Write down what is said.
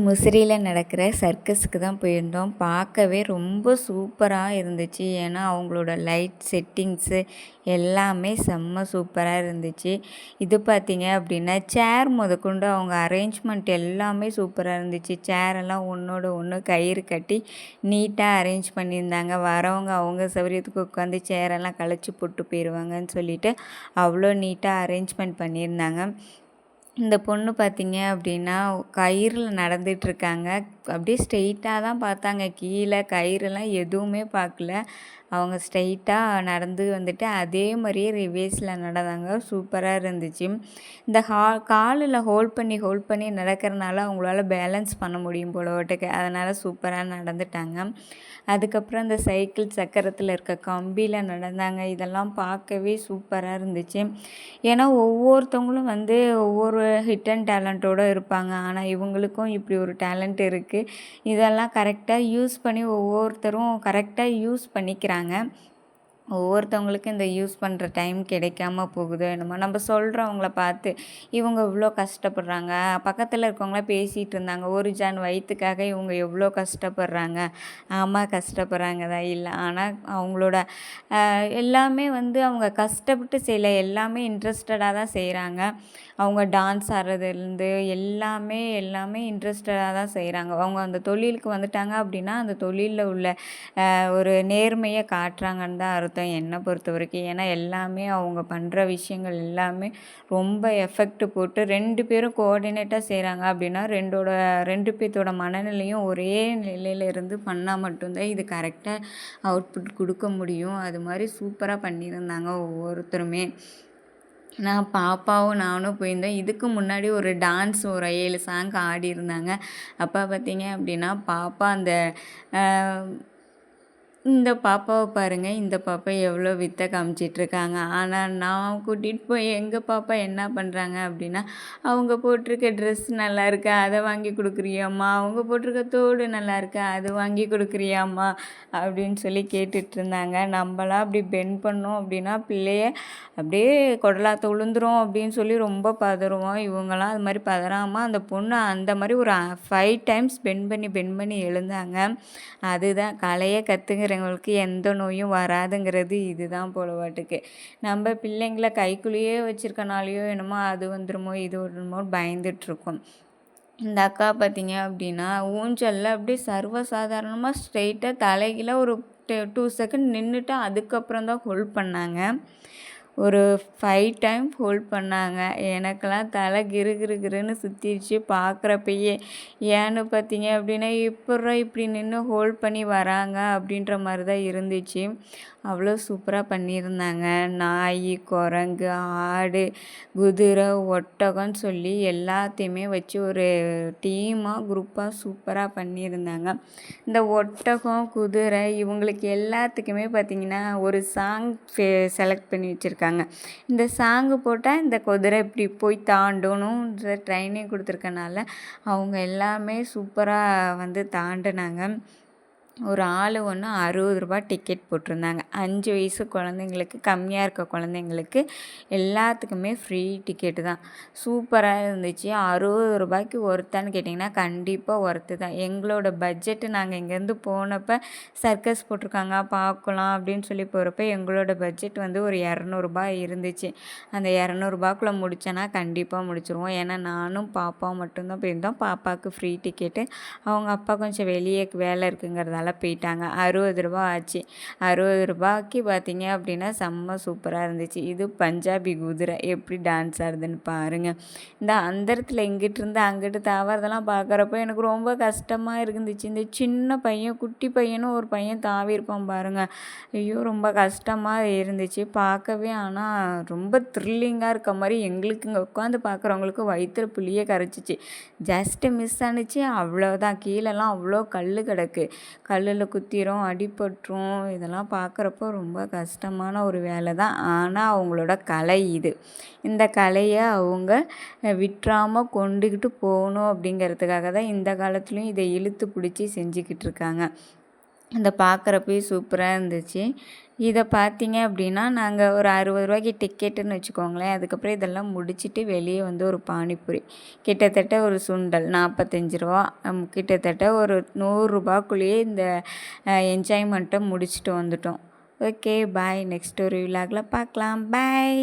முசிறியில் நடக்கிற சர்க்கஸுக்கு தான் போயிருந்தோம். பார்க்கவே ரொம்ப சூப்பராக இருந்துச்சு. ஏன்னா அவங்களோட லைட் செட்டிங்ஸு எல்லாமே செம்ம சூப்பராக இருந்துச்சு. இது பார்த்தீங்க அப்படின்னா சேர் முதற்கொண்டு அவங்க அரேஞ்ச்மெண்ட் எல்லாமே சூப்பராக இருந்துச்சு. சேரெல்லாம் ஒன்றோட ஒன்று கயிறு கட்டி நீட்டாக அரேஞ்ச் பண்ணியிருந்தாங்க. வரவங்க அவங்க சௌகரியத்துக்கு உட்காந்து சேரெல்லாம் கழிச்சு போட்டு போயிடுவாங்கன்னு சொல்லிட்டு அவ்வளோ நீட்டாக அரேஞ்ச்மெண்ட் பண்ணியிருந்தாங்க. இந்த பொண்ணு பார்த்தீங்க அப்படின்னா கயிறில் நடந்துகிட்ருக்காங்க. அப்படியே ஸ்ட்ரெயிட்டாக தான் பார்த்தாங்க. கீழே கயிறுலாம் எதுவுமே பார்க்கல. அவங்க ஸ்ட்ரெயிட்டாக நடந்து வந்துட்டு அதே மாதிரியே ரிவேர்ஸில் நடந்தாங்க. சூப்பராக இருந்துச்சு. இந்த காலில் ஹோல்ட் பண்ணி நடக்கிறனால அவங்களால பேலன்ஸ் பண்ண முடியும் போலவாட்டுக்கு. அதனால் சூப்பராக நடந்துட்டாங்க. அதுக்கப்புறம் இந்த சைக்கிள் சக்கரத்தில் இருக்க கம்பியில் நடந்தாங்க. இதெல்லாம் பார்க்கவே சூப்பராக இருந்துச்சு. ஏன்னா ஒவ்வொருத்தவங்களும் ஒவ்வொரு ஹிடன் டேலண்ட்டோடு இருப்பாங்க. ஆனால் இவங்களுக்கும் இப்படி ஒரு டேலண்ட் இருக்குது. இதெல்லாம் கரெக்டாக யூஸ் பண்ணி ஒவ்வொருத்தரும் கரெக்டாக யூஸ் பண்ணிக்கிறாங்க. ஒவ்வொருத்தவங்களுக்கும் இந்த யூஸ் பண்ணுற டைம் கிடைக்காம போகுதோ என்னமோ. நம்ம சொல்கிறவங்கள பார்த்து இவங்க இவ்வளோ கஷ்டப்படுறாங்க. பக்கத்தில் இருக்கவங்களாம் பேசிகிட்டு இருந்தாங்க, ஒரு ஜான் வயிற்றுக்காக இவங்க எவ்வளோ கஷ்டப்படுறாங்க. ஆமாம், கஷ்டப்படுறாங்க தான். இல்லை, ஆனால் அவங்களோட எல்லாமே அவங்க கஷ்டப்பட்டு செய்யலை. எல்லாமே இன்ட்ரெஸ்டடாக தான் செய்கிறாங்க. அவங்க டான்ஸ் ஆடுறதுலேருந்து எல்லாமே இன்ட்ரெஸ்டடாக தான் செய்கிறாங்க. அவங்க அந்த தொழிலுக்கு வந்துட்டாங்க அப்படின்னா அந்த தொழிலில் உள்ள ஒரு நேர்மையை காட்டுறாங்கன்னு தான் அர்த்தம் என்னை பொறுத்த வரைக்கும். ஏன்னா எல்லாமே அவங்க பண்ணுற விஷயங்கள் எல்லாமே ரொம்ப எஃபெக்ட் போட்டு 2 பேரும் கோஆர்டினேட்டாக செய்கிறாங்க அப்படின்னா ரெண்டு பேர்த்தோட மனநிலையும் ஒரே நிலையில் இருந்து பண்ணால் மட்டும்தான் இது கரெக்டாக அவுட்புட் கொடுக்க முடியும். அது மாதிரி சூப்பராக பண்ணியிருந்தாங்க ஒவ்வொருத்தருமே. பாப்பாவும் நானும் போயிருந்தோம். இதுக்கு முன்னாடி ஒரு டான்ஸ் ஒரு 7 சாங் ஆடியிருந்தாங்க. அப்போ பார்த்தீங்க அப்படின்னா பாப்பா இந்த பாப்பாவை பாருங்கள், இந்த பாப்பா எவ்வளோ வித்தை காமிச்சிட்ருக்காங்க. ஆனால் நான் கூட்டிகிட்டு போய் எங்கள் பாப்பா என்ன பண்ணுறாங்க அப்படின்னா, அவங்க போட்டிருக்க ட்ரெஸ் நல்லா இருக்கா, அதை வாங்கி கொடுக்குறியாம்மா, அவங்க போட்டிருக்க தோடு நல்லா இருக்கா, அது வாங்கி கொடுக்குறியாம்மா அப்படின்னு சொல்லி கேட்டுட்ருந்தாங்க. நம்மளாம் அப்படி பெண்ட் பண்ணோம் அப்படின்னா பிள்ளைய அப்படியே கொடலாத்த விழுந்துரும் அப்படின்னு சொல்லி ரொம்ப பதறுவோம். இவங்களாம் அது மாதிரி பதறாமல் அந்த பொண்ணு அந்த மாதிரி ஒரு 5 டைம்ஸ் பெண்ட் பண்ணி எழுந்தாங்க. அதுதான் கலையை கற்றுக்கிறவங்களுக்கு எந்த நோயும் வராதுங்கிறது இதுதான் போலவாட்டுக்கு. நம்ம பிள்ளைங்கள கைக்குள்ளேயே வச்சுருக்கனாலையோ என்னமோ அது வந்துடுமோ இது வந்துடுமோ பயந்துட்டுருக்கோம். இந்த அக்கா பார்த்தீங்க அப்படின்னா ஊஞ்சலில் அப்படியே சர்வசாதாரணமாக ஸ்ட்ரெயிட்டாக தலைகீழ ஒரு 2 செகண்ட் நின்றுட்டு அதுக்கப்புறம் தான் ஹோல்ட் பண்ணாங்க. ஒரு 5 டைம் ஹோல்ட் பண்ணாங்க. எனக்கெல்லாம் தலை கிறுகிறுன்னு சுற்றிடுச்சு பார்க்குறப்பயே. ஏன்னு பார்த்தீங்க அப்படின்னா எப்புட்றா இப்படி நின்று ஹோல்ட் பண்ணி வராங்க அப்படின்ற மாதிரி தான் இருந்துச்சு. அவ்வளோ சூப்பராக பண்ணியிருந்தாங்க. நாய், குரங்கு, ஆடு, குதிரை, ஒட்டகம்னு சொல்லி எல்லாத்தையுமே வச்சு ஒரு டீமாக குரூப்பாக சூப்பராக பண்ணியிருந்தாங்க. இந்த ஒட்டகம், குதிரை இவங்களுக்கு எல்லாத்துக்குமே பார்த்திங்கன்னா ஒரு சாங் செலக்ட் பண்ணி வச்சுருக்காங்க. இந்த சாங்கு போட்டால் இந்த குதிரை இப்படி போய் தாண்டணுன்ற ட்ரைனிங் கொடுத்துருக்கனால அவங்க எல்லாமே சூப்பராக தாண்டினாங்க. ஒரு ஆள் ஒன்று 60 ரூபா டிக்கெட் போட்டிருந்தாங்க. 5 வயசு குழந்தைங்களுக்கு, கம்மியாக இருக்க குழந்தைங்களுக்கு எல்லாத்துக்குமே ஃப்ரீ டிக்கெட்டு தான். சூப்பராக இருந்துச்சு. 60 ரூபாய்க்கு ஒர்த்தான்னு கேட்டிங்கன்னா கண்டிப்பாக ஒர்த்து தான். எங்களோட பட்ஜெட்டு நாங்கள் இங்கேருந்து போனப்போ சர்க்கஸ் போட்டிருக்காங்க பார்க்கலாம் அப்படின்னு சொல்லி போகிறப்ப எங்களோட பட்ஜெட் ஒரு 200 இருந்துச்சு. அந்த 200 முடித்தோன்னா கண்டிப்பாக முடிச்சிருவோம். ஏன்னா நானும் பாப்பாவும் மட்டும்தான் போயிருந்தோம். பாப்பாவுக்கு ஃப்ரீ டிக்கெட்டு. அவங்க அப்பா கொஞ்சம் வெளியே வேலை இருக்குங்கிறதால போயிட்டாங்க. 60 ரூபா ஆச்சு. 60 ரூபாய்க்கு பார்த்தீங்க அப்படின்னா செம்ம சூப்பராக இருந்துச்சு. இது பஞ்சாபி குதிரை எப்படி டான்ஸ் ஆடுதுன்னு பாருங்கள். இந்த அந்தரத்தில் இங்கிட்டிருந்து அங்கிட்டு தாவறதெல்லாம் பார்க்குறப்போ எனக்கு ரொம்ப கஷ்டமாக இருந்துச்சு. இந்த சின்ன பையன், குட்டி பையனும் ஒரு பையன் தாவி இருப்பான் பாருங்கள். ஐயோ, ரொம்ப கஷ்டமாக இருந்துச்சு பார்க்கவே. ஆனால் ரொம்ப த்ரில்லிங்காக இருக்க மாதிரி எங்களுக்கு இங்கே உட்காந்து பார்க்குறவங்களுக்கு வயிற்றுல புளியை கரைச்சிச்சு. ஜஸ்ட்டு மிஸ் ஆனிச்சு, அவ்வளோதான். கீழெல்லாம் அவ்வளோ கல் கிடக்கு. கல்லில் குத்திரும், அடிபட்டுரும். இதெல்லாம் பார்க்குறப்போ ரொம்ப கஷ்டமான ஒரு வேலை தான். ஆனால் அவங்களோட கலை இது. இந்த கலையை அவங்க விட்டுறாமல் கொண்டுக்கிட்டு போகணும் அப்படிங்கிறதுக்காக தான் இந்த காலத்துலேயும் இதை இழுத்து பிடிச்சி செஞ்சுக்கிட்டு இருக்காங்க. அந்த பார்க்குறப்பயே சூப்பராக இருந்துச்சு. இதை பார்த்தீங்க அப்படின்னா நாங்கள் ஒரு 60 ரூபாய்க்கு டிக்கெட்டுன்னு வச்சுக்கோங்களேன். அதுக்கப்புறம் இதெல்லாம் முடிச்சுட்டு வெளியே வந்து ஒரு பானிபூரி, கிட்டத்தட்ட ஒரு சுண்டல் 45 ரூபா, கிட்டத்தட்ட ஒரு 100 ரூபாய்க்குள்ளேயே இந்த என்ஜாய்மெண்ட்டை முடிச்சுட்டு வந்துட்டோம். Okay bye. நெக்ஸ்ட் ஒரு விலாகில் பார்க்கலாம். பாய்.